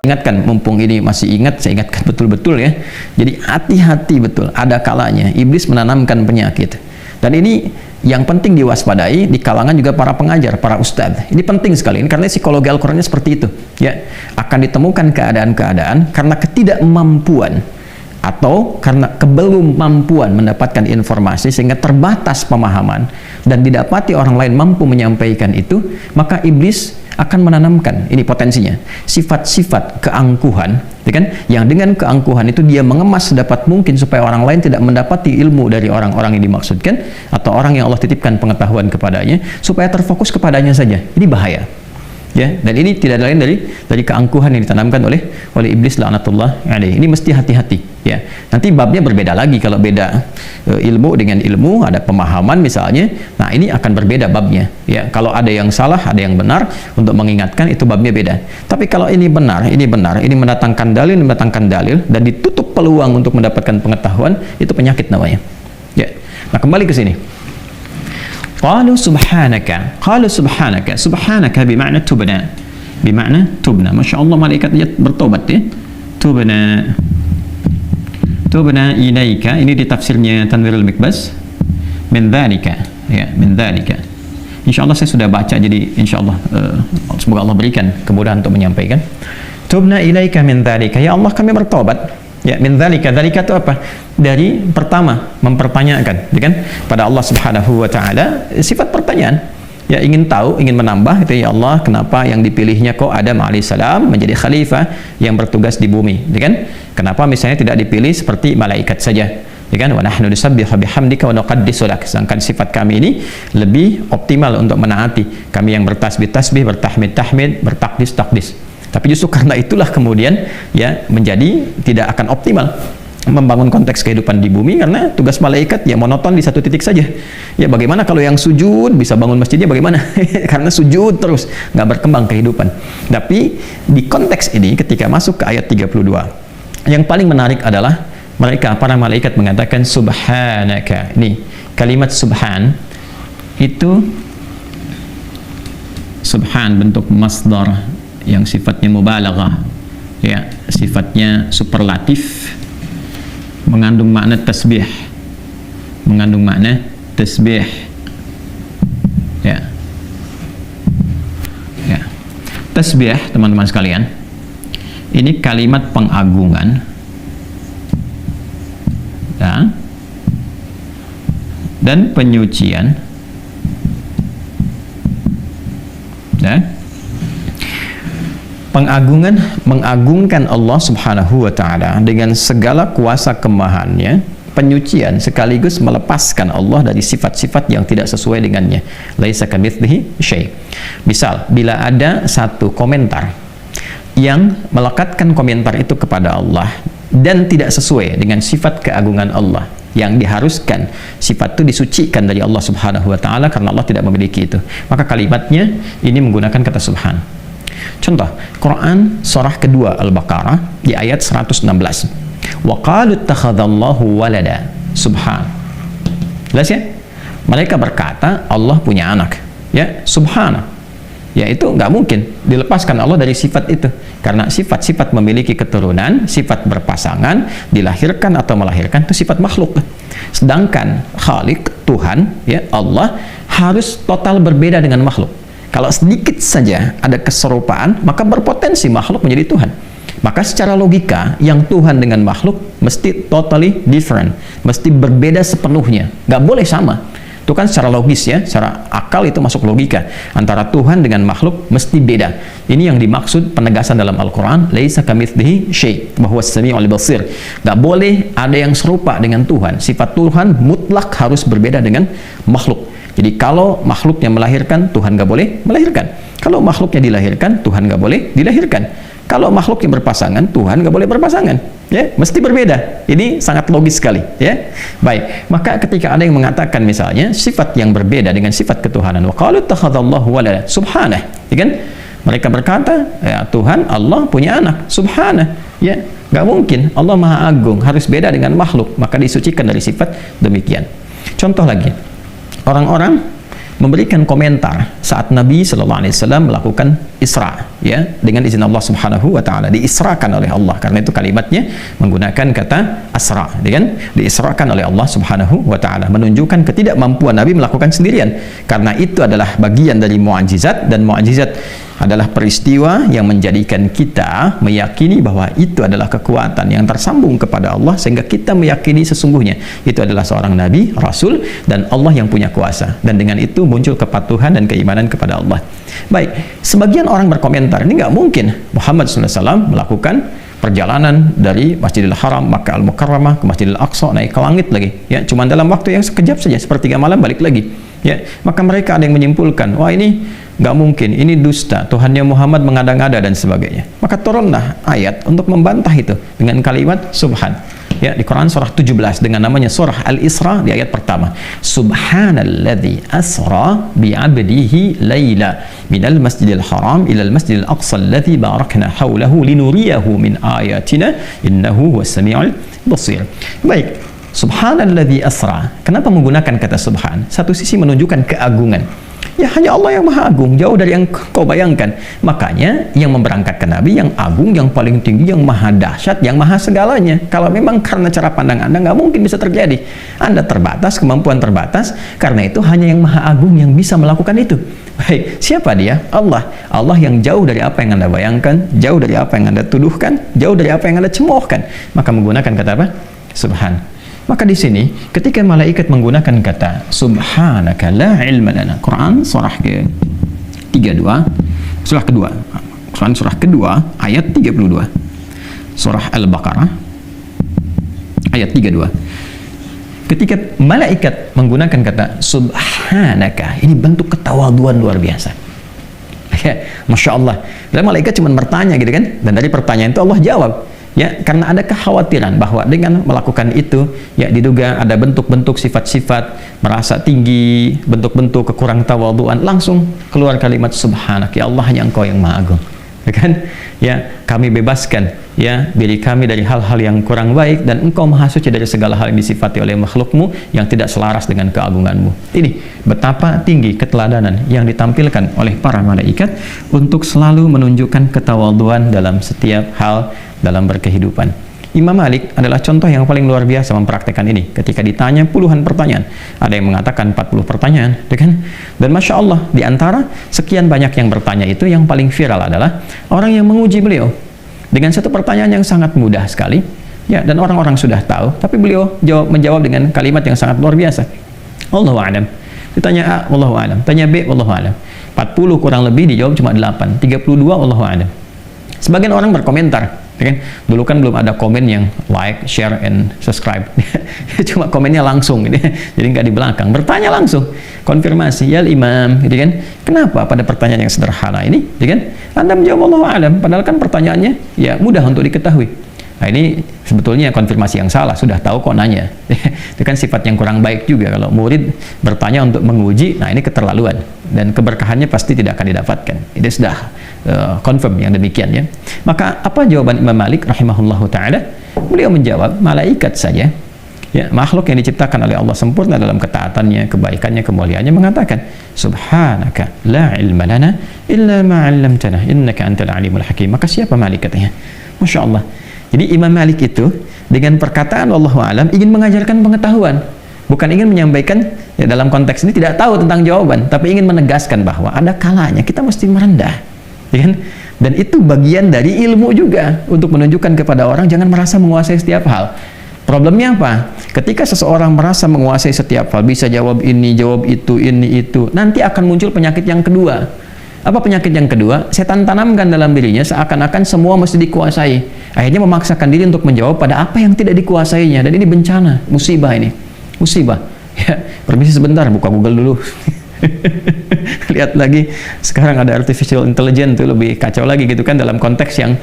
ingatkan, mumpung ini masih ingat, saya ingatkan betul-betul ya. Jadi hati-hati betul, ada kalanya iblis menanamkan penyakit. Dan ini yang penting diwaspadai di kalangan juga para pengajar, para ustadz. Ini penting sekali, ini karena psikologi Al-Qurannya seperti itu. Ya, akan ditemukan keadaan-keadaan karena ketidakmampuan atau karena kebelum mampuan mendapatkan informasi sehingga terbatas pemahaman dan didapati orang lain mampu menyampaikan itu, maka iblis akan menanamkan, ini potensinya, sifat-sifat keangkuhan, ya kan? Yang dengan keangkuhan itu dia mengemas sedapat mungkin supaya orang lain tidak mendapati ilmu dari orang-orang yang dimaksudkan atau orang yang Allah titipkan pengetahuan kepadanya, supaya terfokus kepadanya saja. Ini bahaya. Ya, dan ini tidak lain dari keangkuhan yang ditanamkan oleh iblis laknatullah alaihi. Ini mesti hati-hati ya. Nanti babnya berbeda lagi kalau beda ilmu dengan ilmu, ada pemahaman misalnya. Nah, ini akan berbeda babnya ya. Kalau ada yang salah, ada yang benar, untuk mengingatkan itu babnya beda. Tapi kalau ini benar, ini mendatangkan dalil dan ditutup peluang untuk mendapatkan pengetahuan, itu penyakit namanya. Ya. Nah, kembali ke sini. Qalu subhanaka, subhanaka bermakna tubna, Masya Allah, malaikat dia bertobat ya. Tubna ilaika, ini di tafsirnya Tanwirul Mikbas, min dzalika ya, min dzalika. Insyaallah saya sudah baca, jadi insyaallah semoga Allah berikan kemudahan untuk menyampaikan. Tubna ilaika min dzalika, ya Allah kami bertobat. Ya, min dzalika, dzalika itu apa? Dari pertama mempertanyakan, ya kan? Pada Allah Subhanahu wa taala sifat pertanyaan. Ya, ingin tahu, ingin menambah itu, ya Allah, kenapa yang dipilihnya kok Adam alaihissalam menjadi khalifah yang bertugas di bumi, ya kan? Kenapa misalnya tidak dipilih seperti malaikat saja? Ya kan? Wa nahnu nusabbihu bihamdika wa nuqaddisu lak. Sedangkan sifat kami ini lebih optimal untuk menaati. Kami yang bertasbih, bertahmid, bertakdis. Tapi justru karena itulah kemudian ya menjadi tidak akan optimal membangun konteks kehidupan di bumi, karena tugas malaikat ya monoton di satu titik saja. Ya, bagaimana kalau yang sujud bisa bangun masjidnya, bagaimana? Karena sujud terus, nggak berkembang kehidupan. Tapi di konteks ini ketika masuk ke ayat 32, yang paling menarik adalah para malaikat mengatakan subhanaka. Ini kalimat subhan itu subhan bentuk masdar yang sifatnya mubalaghah, ya, sifatnya superlatif, mengandung makna tasbih, ya. Tasbih, teman-teman sekalian, ini kalimat pengagungan ya, dan penyucian ya. Mengagungkan Allah Subhanahu wa taala dengan segala kuasa kemahannya, penyucian sekaligus melepaskan Allah dari sifat-sifat yang tidak sesuai dengannya. Laisa kamitslihi syai'. Misal, bila ada satu komentar yang melekatkan komentar itu kepada Allah dan tidak sesuai dengan sifat keagungan Allah, yang diharuskan sifat itu disucikan dari Allah Subhanahu wa taala karena Allah tidak memiliki itu, maka kalimatnya ini menggunakan kata subhan. Contoh, Quran surah kedua Al-Baqarah di ayat 116. Wa qalu ittakhadallahu walada. Subhan. Jelas ya? Mereka berkata Allah punya anak. Ya, subhana. Ya, itu nggak mungkin dilepaskan Allah dari sifat itu. Karena sifat-sifat memiliki keturunan, sifat berpasangan, dilahirkan atau melahirkan, itu sifat makhluk. Sedangkan Khalik, Tuhan, ya Allah, harus total berbeda dengan makhluk. Kalau sedikit saja ada keserupaan, maka berpotensi makhluk menjadi Tuhan. Maka secara logika, yang Tuhan dengan makhluk mesti totally different, mesti berbeda sepenuhnya, nggak boleh sama. Itu kan secara logis ya, secara akal itu masuk logika. Antara Tuhan dengan makhluk mesti beda. Ini yang dimaksud penegasan dalam Al-Quran, laisa kamitslihi syai' wa huwas sami'ul basir. Nggak boleh ada yang serupa dengan Tuhan. Sifat Tuhan mutlak harus berbeda dengan makhluk. Jadi kalau makhluknya melahirkan, Tuhan nggak boleh melahirkan. Kalau makhluknya dilahirkan, Tuhan nggak boleh dilahirkan. Kalau makhluknya berpasangan, Tuhan nggak boleh berpasangan. Ya, mesti berbeda. Ini sangat logis sekali. Ya, baik. Maka ketika ada yang mengatakan misalnya sifat yang berbeda dengan sifat ketuhanan, wa qalu ittakhadallahu walada, subhanah, ya kan? Mereka berkata, ya Tuhan Allah punya anak, subhanah. Ya, nggak mungkin. Allah Maha Agung, harus beda dengan makhluk. Maka disucikan dari sifat demikian. Contoh lagi. Orang-orang memberikan komentar saat Nabi sallallahu alaihi wasallam melakukan Isra, ya, dengan izin Allah Subhanahu wa taala, diisrakan oleh Allah, karena itu kalimatnya menggunakan kata asra, ya kan? Diisrakan oleh Allah Subhanahu wa taala, menunjukkan ketidakmampuan Nabi melakukan sendirian, karena itu adalah bagian dari mukjizat, dan mukjizat adalah peristiwa yang menjadikan kita meyakini bahwa itu adalah kekuatan yang tersambung kepada Allah, sehingga kita meyakini sesungguhnya itu adalah seorang nabi, rasul, dan Allah yang punya kuasa, dan dengan itu muncul kepatuhan dan keimanan kepada Allah. Baik, sebagian orang berkomentar, ini nggak mungkin Muhammad SAW melakukan perjalanan dari Masjidil Haram, Makkah Al-Mukarramah ke Masjidil Aqsa, naik ke langit lagi, ya, cuma dalam waktu yang sekejap saja, sepertiga malam balik lagi, ya. Maka mereka ada yang menyimpulkan, wah ini nggak mungkin, ini dusta, Tuhannya Muhammad mengada-ngada dan sebagainya. Maka turunlah ayat untuk membantah itu dengan kalimat subhan, ya, di Quran surah 17 dengan namanya surah Al-Isra, di ayat pertama, subhanalladzi asra bi'abdihi laila minal masjidil haram ilal masjidil aqsa alladzi barakna haulahu linuriyahu min ayatina innahu huwas samiul basir. Baik, subhanalladzi asra, kenapa menggunakan kata subhan? Satu sisi menunjukkan keagungan, ya, hanya Allah yang maha agung, jauh dari yang kau bayangkan. Makanya yang memberangkatkan Nabi yang agung, yang paling tinggi, yang maha dahsyat, yang maha segalanya. Kalau memang karena cara pandang Anda, nggak mungkin bisa terjadi. Anda terbatas, kemampuan terbatas, karena itu hanya yang maha agung yang bisa melakukan itu. Baik, siapa dia? Allah. Allah yang jauh dari apa yang Anda bayangkan, jauh dari apa yang Anda tuduhkan, jauh dari apa yang Anda cemoohkan. Maka menggunakan kata apa? Subhan. Maka di sini ketika malaikat menggunakan kata subhanaka la ilma lana, Quran surah ke-32, surah kedua, Quran surah kedua ayat 32, surah Al-Baqarah ayat 32. Ketika malaikat menggunakan kata subhanaka, ini bentuk ketawaduan luar biasa. Ya, Masya Allah. Dan malaikat cuma bertanya gitu kan, dan dari pertanyaan itu Allah jawab. Ya, karena ada kekhawatiran bahwa dengan melakukan itu, ya, diduga ada bentuk-bentuk sifat-sifat merasa tinggi, bentuk-bentuk kekurang tawaduan, langsung keluar kalimat subhanak, ya Allah, hanya Engkau yang maha agung, ya kan? Ya, kami bebaskan, ya, diri kami dari hal-hal yang kurang baik, dan Engkau maha suci dari segala hal yang disifati oleh makhlukmu yang tidak selaras dengan keagunganmu. Ini betapa tinggi keteladanan yang ditampilkan oleh para malaikat untuk selalu menunjukkan ketawaduan dalam setiap hal dalam berkehidupan. Imam Malik adalah contoh yang paling luar biasa mempraktekkan ini. Ketika ditanya puluhan pertanyaan, ada yang mengatakan 40 pertanyaan, kan? Dan Masya Allah, di antara sekian banyak yang bertanya itu, yang paling viral adalah orang yang menguji beliau dengan satu pertanyaan yang sangat mudah sekali, ya, dan orang-orang sudah tahu, tapi beliau menjawab dengan kalimat yang sangat luar biasa. Allahu a'lam. Ditanya A, Wallahu a'lam. Tanya B, Wallahu a'lam. 40 kurang lebih dijawab cuma 8, 32 Wallahu a'lam. Sebagian orang berkomentar, ya kan? Dulu kan belum ada komen yang like, share, and subscribe. Cuma komennya langsung, gitu. Jadi nggak di belakang, bertanya langsung, konfirmasi, ya Imam, gitu kan? Kenapa pada pertanyaan yang sederhana ini, gitu kan, Anda menjawab Allahu a'lam, padahal kan pertanyaannya ya mudah untuk diketahui. Nah, ini sebetulnya konfirmasi yang salah, sudah tahu kok nanya. Itu kan sifat yang kurang baik juga kalau murid bertanya untuk menguji. Nah, ini keterlaluan, dan keberkahannya pasti tidak akan didapatkan. Itu sudah confirm yang demikian, ya. Maka apa jawaban Imam Malik rahimahullahu taala? Beliau menjawab, malaikat saja, ya, makhluk yang diciptakan oleh Allah sempurna dalam ketaatannya, kebaikannya, kemuliaannya, mengatakan subhanaka la ilma lana illa ma 'allamtana innaka antal alimul hakim. Maka siapa malaikatnya? Masya Allah. Jadi Imam Malik itu dengan perkataan Wallahu a'lam ingin mengajarkan pengetahuan, bukan ingin menyampaikan, ya, dalam konteks ini tidak tahu tentang jawaban, tapi ingin menegaskan bahwa ada kalanya kita mesti merendah, ya kan? Dan itu bagian dari ilmu juga, untuk menunjukkan kepada orang jangan merasa menguasai setiap hal. Problemnya apa? Ketika seseorang merasa menguasai setiap hal, bisa jawab ini, jawab itu, ini, itu, nanti akan muncul penyakit yang kedua. Apa penyakit yang kedua? Setan tanamkan dalam dirinya seakan-akan semua mesti dikuasai. Akhirnya memaksakan diri untuk menjawab pada apa yang tidak dikuasainya, dan ini bencana, musibah ini. Musibah. Ya, permisi sebentar, buka Google dulu. Lihat lagi, sekarang ada artificial intelligence, itu lebih kacau lagi gitu kan, dalam konteks yang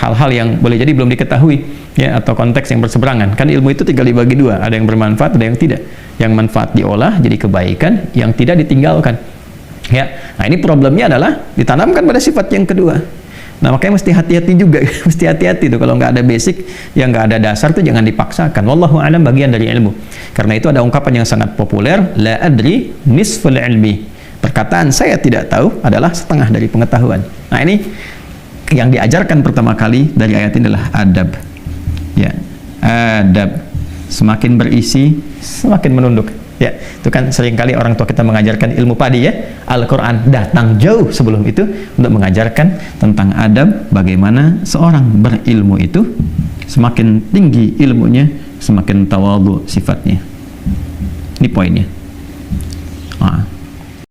hal-hal yang boleh jadi belum diketahui, ya, atau konteks yang berseberangan. Kan ilmu itu tinggal dibagi dua, ada yang bermanfaat, ada yang tidak. Yang manfaat diolah jadi kebaikan, yang tidak ditinggalkan. Ya, nah ini problemnya adalah ditanamkan pada sifat yang kedua. Nah makanya mesti hati-hati juga, mesti hati-hati tuh kalau nggak ada basic, yang nggak ada dasar tuh jangan dipaksakan. Wallahu a'lam, bagian dari ilmu. Karena itu ada ungkapan yang sangat populer, la adri nisful ilmi. Perkataan saya tidak tahu adalah setengah dari pengetahuan. Nah ini yang diajarkan pertama kali dari ayat ini adalah adab. Ya, adab. Semakin berisi, semakin menunduk. Ya, itu kan seringkali orang tua kita mengajarkan ilmu padi ya. Al-Quran datang jauh sebelum itu untuk mengajarkan tentang adab, bagaimana seorang berilmu itu semakin tinggi ilmunya, semakin tawadhu sifatnya. Ini poinnya.